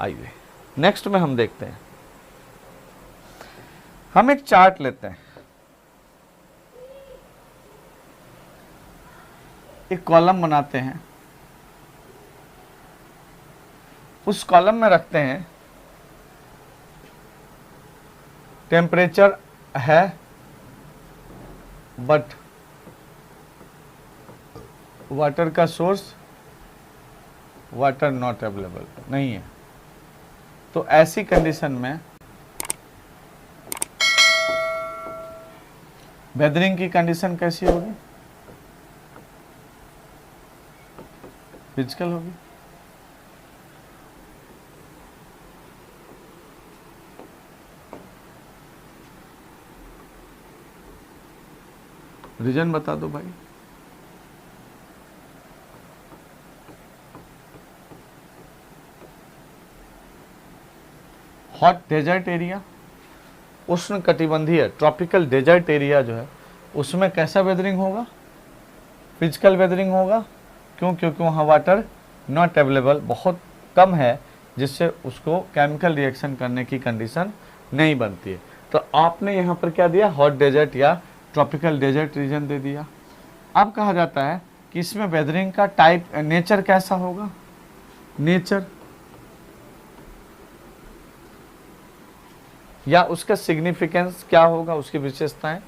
आइए नेक्स्ट में हम देखते हैं, हम एक चार्ट लेते हैं, एक कॉलम बनाते हैं, उस कॉलम में रखते हैं टेम्परेचर है बट वाटर का सोर्स वाटर नॉट अवेलेबल नहीं है। तो ऐसी कंडीशन में वेदरिंग की कंडीशन कैसी होगी? फिजिकल होगी। रीजन बता दो भाई। हॉट डेजर्ट एरिया, उष्ण कटिबंधीय ट्रॉपिकल डेजर्ट एरिया जो है उसमें कैसा वेदरिंग होगा? फिजिकल वेदरिंग होगा। क्यों? क्योंकि वहाँ वाटर नॉट अवेलेबल बहुत कम है, जिससे उसको केमिकल रिएक्शन करने की कंडीशन नहीं बनती है। तो आपने यहाँ पर क्या दिया? हॉट डेजर्ट या ट्रॉपिकल डेजर्ट रीजन दे दिया। अब कहा जाता है कि इसमें वेदरिंग का टाइप नेचर कैसा होगा? नेचर या उसका सिग्निफिकेंस क्या होगा, उसकी विशेषताएं?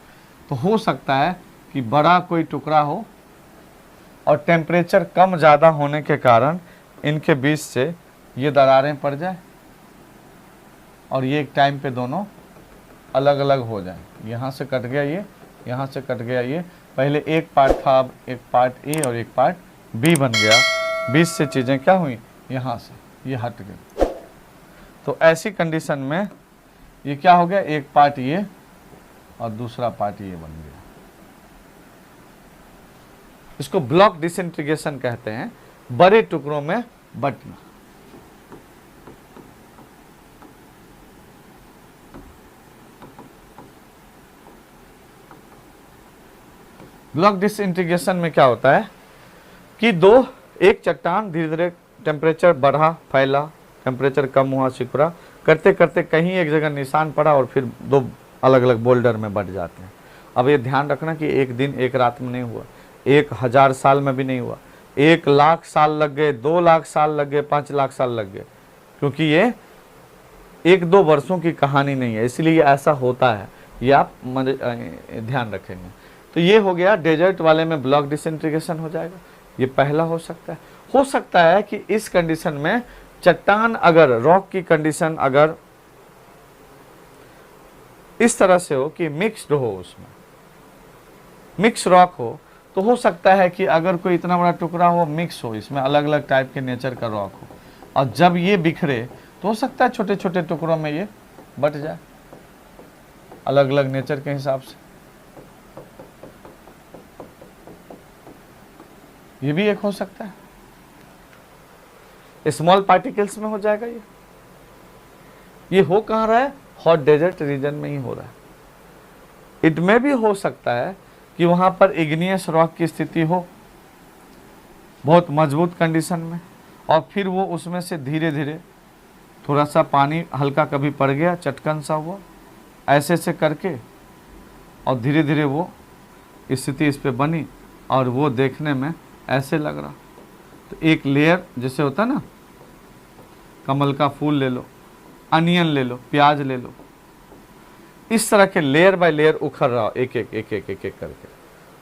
तो हो सकता है कि बड़ा कोई टुकड़ा हो और टेम्परेचर कम ज़्यादा होने के कारण इनके बीच से ये दरारें पड़ जाए और ये एक टाइम पे दोनों अलग अलग हो जाए। यहाँ से कट गया ये, यहाँ से कट गया ये। पहले एक पार्ट था, अब एक पार्ट ए और एक पार्ट बी बन गया। बीच से चीज़ें क्या हुई? यहाँ से ये हट गई। तो ऐसी कंडीशन में ये क्या हो गया? एक पार्ट ये और दूसरा पार्ट ये बन गया। इसको ब्लॉक डिसइंटीग्रेशन कहते हैं, बड़े टुकड़ों में बंटना। ब्लॉक डिसइंटीग्रेशन में क्या होता है कि एक चट्टान धीरे धीरे टेम्परेचर बढ़ा, फैला, टेम्परेचर कम हुआ, सिकुड़ा, करते करते कहीं एक जगह निशान पड़ा और फिर दो अलग अलग बोल्डर में बढ़ जाते हैं। अब ये ध्यान रखना कि एक दिन एक रात में नहीं हुआ, 1000 साल में भी नहीं हुआ, 1 लाख साल लग गए, 2 लाख साल लग गए, 5 लाख साल लग गए, क्योंकि ये 1-2 वर्षों की कहानी नहीं है, इसलिए ऐसा होता है। ये आप ध्यान रखेंगे। तो ये हो गया डेजर्ट वाले में ब्लॉक डिसइंटीग्रेशन हो जाएगा। ये पहला हो सकता है कि इस कंडीशन में चट्टान अगर रॉक की कंडीशन अगर इस तरह से हो कि मिक्स्ड हो, उसमें मिक्स रॉक हो, तो हो सकता है कि अगर कोई इतना बड़ा टुकड़ा हो, मिक्स हो, इसमें अलग अलग टाइप के नेचर का रॉक हो, और जब ये बिखरे तो हो सकता है छोटे छोटे टुकड़ों में ये बट जाए अलग अलग नेचर के हिसाब से। ये भी एक हो सकता है। स्मॉल पार्टिकल्स में हो जाएगा ये हो कहाँ रहा है? हॉट डेजर्ट रीजन में ही हो रहा है। इट में भी हो सकता है कि वहां पर इग्नियस रॉक की स्थिति हो बहुत मजबूत कंडीशन में, और फिर वो उसमें से धीरे धीरे थोड़ा सा पानी हल्का कभी पड़ गया, चटकन सा हुआ, ऐसे से करके, और धीरे धीरे वो स्थिति इस पे बनी और वो देखने में ऐसे लग रहा। तो एक लेयर जैसे होता है ना, कमल का फूल ले लो, अनियन ले लो, प्याज ले लो, इस तरह के लेयर बाय लेयर उखड़ रहा एक एक एक एक एक एक करके,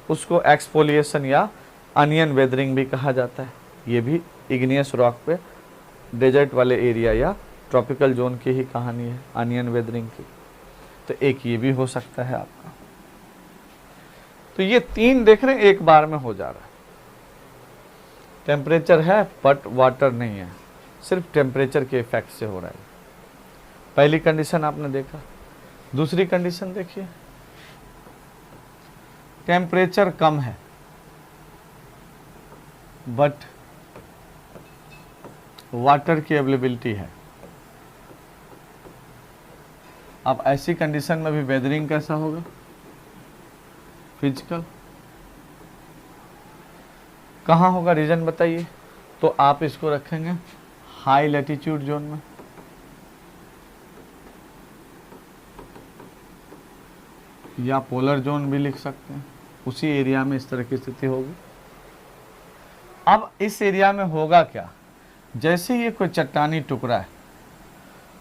उसको एक्सफोलिएशन या अनियन वेदरिंग भी कहा जाता है। ये भी इग्नियस रॉक पे डेजर्ट वाले एरिया या ट्रॉपिकल जोन की ही कहानी है, अनियन वेदरिंग की। तो एक ये भी हो सकता है आपका। तो ये 3 देख रहे हैं, एक बार में हो जा रहा है। टेम्परेचर है बट वाटर नहीं है, सिर्फ टेम्परेचर के इफेक्ट से हो रहा है। पहली कंडीशन आपने देखा। दूसरी कंडीशन देखिए, टेम्परेचर कम है बट वाटर की अवेलेबिलिटी है। अब ऐसी कंडीशन में भी वेदरिंग कैसा होगा? फिजिकल। कहाँ होगा? रीजन बताइए। तो आप इसको रखेंगे हाई लैटिट्यूड जोन में। या पोलर जोन भी लिख सकते हैं, उसी एरिया में इस तरह की स्थिति होगी। अब इस एरिया में होगा क्या, जैसे ये कोई चट्टानी टुकड़ा है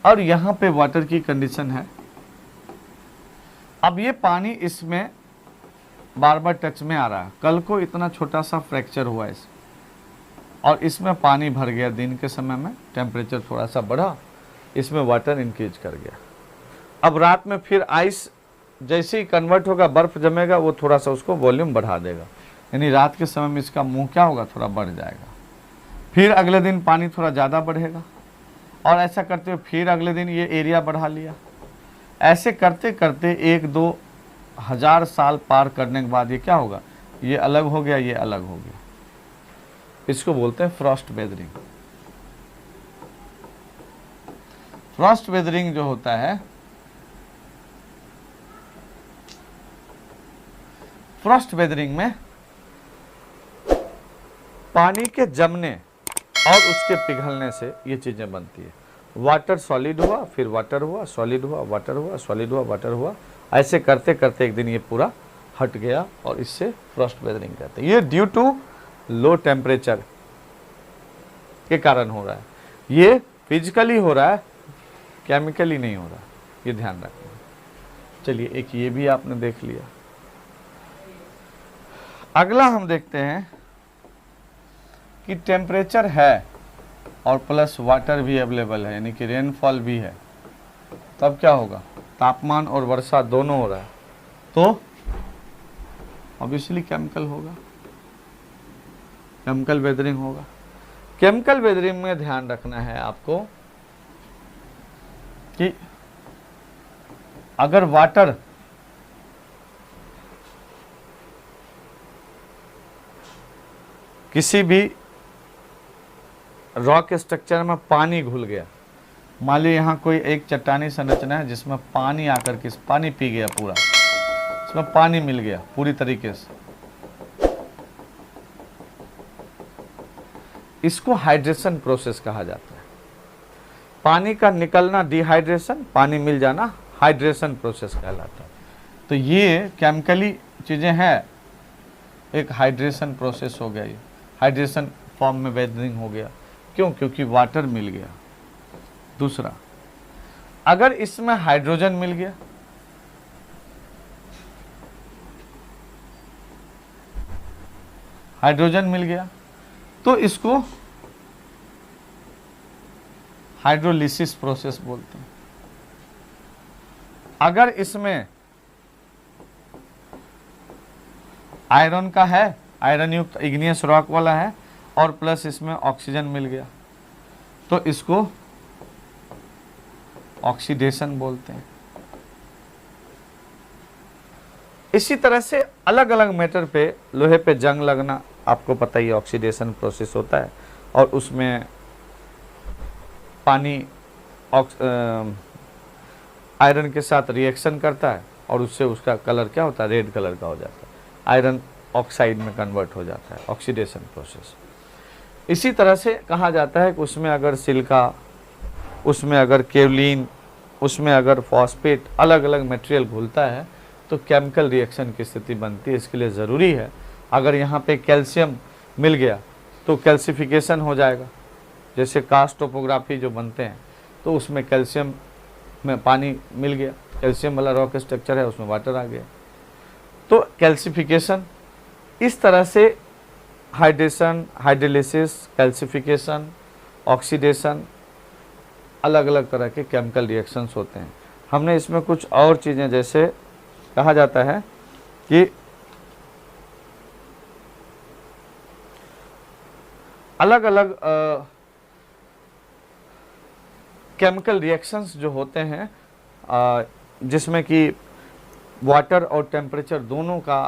और यहाँ पे वाटर की कंडीशन है, अब ये पानी इसमें बार बार टच में आ रहा है। कल को इतना छोटा सा फ्रैक्चर हुआ इस और इसमें पानी भर गया, दिन के समय में टेम्परेचर थोड़ा सा बढ़ा, इसमें वाटर इंक्रीज कर गया। अब रात में फिर आइस जैसे ही कन्वर्ट होगा, बर्फ जमेगा, वो थोड़ा सा उसको वॉल्यूम बढ़ा देगा, यानी रात के समय में इसका मुंह क्या होगा, थोड़ा बढ़ जाएगा। फिर अगले दिन पानी थोड़ा ज़्यादा बढ़ेगा और ऐसा करते हुए फिर अगले दिन ये एरिया बढ़ा लिया। ऐसे करते करते 1-2 हज़ार साल पार करने के बाद ये क्या होगा, ये अलग हो गया, ये अलग हो गया। इसको बोलते हैं फ्रॉस्ट वेदरिंग। फ्रॉस्ट वेदरिंग जो होता है, फ्रॉस्ट वेदरिंग में पानी के जमने और उसके पिघलने से ये चीजें बनती है। वाटर सॉलिड हुआ, फिर वाटर हुआ, सॉलिड हुआ, वाटर हुआ, सॉलिड हुआ, वाटर हुआ, ऐसे करते करते एक दिन ये पूरा हट गया और इससे फ्रॉस्ट वेदरिंग कहते हैं। ये ड्यू टू लो टेम्परेचर के कारण हो रहा है। ये फिजिकली हो रहा है, केमिकली नहीं हो रहा, ये ध्यान रखना। चलिए, एक ये भी आपने देख लिया। अगला हम देखते हैं कि टेम्परेचर है और प्लस वाटर भी अवेलेबल है, यानी कि रेनफॉल भी है, तब क्या होगा, तापमान और वर्षा दोनों हो रहा है, तो ऑब्वियसली केमिकल होगा, केमिकल वेदरिंग होगा। केमिकल वेदरिंग में ध्यान रखना है आपको कि अगर वाटर किसी भी रॉक स्ट्रक्चर में पानी घुल गया, मान लीजिए यहाँ कोई एक चट्टानी संरचना है जिसमें पानी आकर के पानी पी गया, पूरा इसमें पानी मिल गया पूरी तरीके से, इसको हाइड्रेशन प्रोसेस कहा जाता है। पानी का निकलना डिहाइड्रेशन, पानी मिल जाना हाइड्रेशन प्रोसेस कहलाता है। तो ये केमिकली चीजें हैं, एक हाइड्रेशन प्रोसेस हो गया, ये हाइड्रेशन फॉर्म में वेदरिंग हो गया। क्यों? क्योंकि वाटर मिल गया। दूसरा, अगर इसमें हाइड्रोजन मिल गया, हाइड्रोजन मिल गया तो इसको हाइड्रोलिसिस प्रोसेस बोलते हैं। अगर इसमें आयरन का है, आयरन युक्त इग्नियस रॉक वाला है और प्लस इसमें ऑक्सीजन मिल गया, तो इसको ऑक्सीडेशन बोलते हैं। इसी तरह से अलग अलग मैटर पे, लोहे पे जंग लगना, आपको पता ही ऑक्सीडेशन प्रोसेस होता है, और उसमें पानी आयरन के साथ रिएक्शन करता है और उससे उसका कलर क्या होता है, रेड कलर का हो जाता है, आयरन ऑक्साइड में कन्वर्ट हो जाता है, ऑक्सीडेशन प्रोसेस। इसी तरह से कहा जाता है कि उसमें अगर सिलिका, उसमें अगर केवलिन, उसमें अगर फॉस्फेट, अलग अलग मटेरियल घुलता है तो केमिकल रिएक्शन की स्थिति बनती है। इसके लिए ज़रूरी है, अगर यहाँ पे कैल्शियम मिल गया तो कैल्सिफिकेशन हो जाएगा। जैसे कास्ट टोपोग्राफी जो बनते हैं तो उसमें कैल्शियम में पानी मिल गया, कैल्शियम वाला रॉक स्ट्रक्चर है, उसमें वाटर आ गया, तो कैल्सिफिकेशन। इस तरह से हाइड्रेशन, हाइड्रोलिसिस, कैल्सिफिकेशन, ऑक्सीडेशन, अलग अलग तरह के केमिकल रिएक्शंस होते हैं। हमने इसमें कुछ और चीज़ें, जैसे कहा जाता है कि अलग अलग केमिकल रिएक्शंस जो होते हैं, जिसमें कि वाटर और टेम्परेचर दोनों का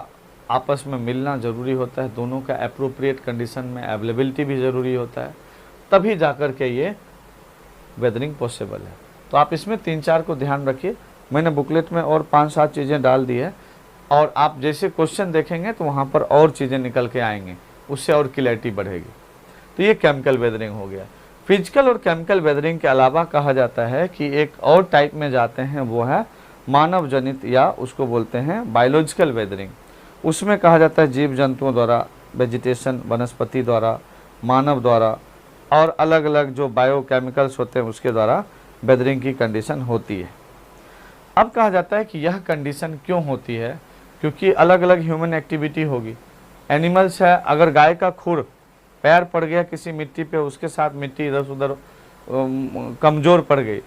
आपस में मिलना ज़रूरी होता है, दोनों का एप्रोप्रिएट कंडीशन में अवेलेबिलिटी भी ज़रूरी होता है, तभी जाकर के ये वेदरिंग पॉसिबल है। तो आप इसमें 3-4 को ध्यान रखिए। मैंने बुकलेट में और 5-7 चीज़ें डाल दी है, और आप जैसे क्वेश्चन देखेंगे तो वहाँ पर और चीज़ें निकल के आएंगी, उससे और क्लैरिटी बढ़ेगी। तो ये केमिकल वेदरिंग हो गया। फिजिकल और केमिकल वेदरिंग के अलावा कहा जाता है कि एक और टाइप में जाते हैं, वो है मानव जनित या उसको बोलते हैं बायोलॉजिकल वेदरिंग। उसमें कहा जाता है जीव जंतुओं द्वारा, वेजिटेशन वनस्पति द्वारा, मानव द्वारा और अलग अलग जो बायोकेमिकल्स होते हैं उसके द्वारा वेदरिंग की कंडीशन होती है। अब कहा जाता है कि यह कंडीशन क्यों होती है, क्योंकि अलग अलग ह्यूमन एक्टिविटी होगी। एनिमल्स है, अगर गाय का खुर पैर पड़ गया किसी मिट्टी पे, उसके साथ मिट्टी इधर उधर कमज़ोर पड़ गई,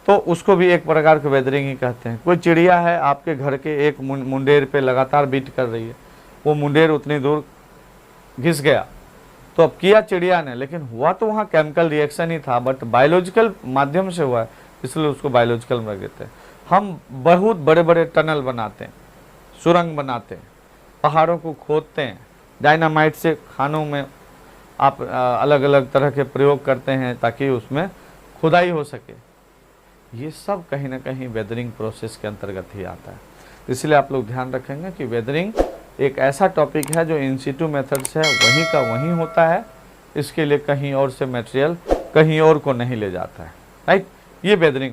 तो उसको भी एक प्रकार का वेदरिंग ही कहते हैं। कोई चिड़िया है आपके घर के एक मुंडेर पे लगातार बीट कर रही है, वो मुंडेर उतनी दूर घिस गया, तो अब किया चिड़िया ने, लेकिन हुआ तो वहाँ केमिकल रिएक्शन ही था, बट बायोलॉजिकल माध्यम से हुआ है, इसलिए उसको बायोलॉजिकल में कहते हैं। हम बहुत बड़े बड़े टनल बनाते हैं, सुरंग बनाते हैं, पहाड़ों को खोदते हैं, डायनामाइट से खानों में आप अलग अलग तरह के प्रयोग करते हैं ताकि उसमें खुदाई हो सके। ये सब कहीं ना कहीं वेदरिंग प्रोसेस के अंतर्गत ही आता है। इसलिए आप लोग ध्यान रखेंगे कि वेदरिंग एक ऐसा टॉपिक है जो इन सिटू मेथड्स है वहीं का वहीं होता है, इसके लिए कहीं और से मटेरियल कहीं और को नहीं ले जाता है, राइट। ये वेदरिंग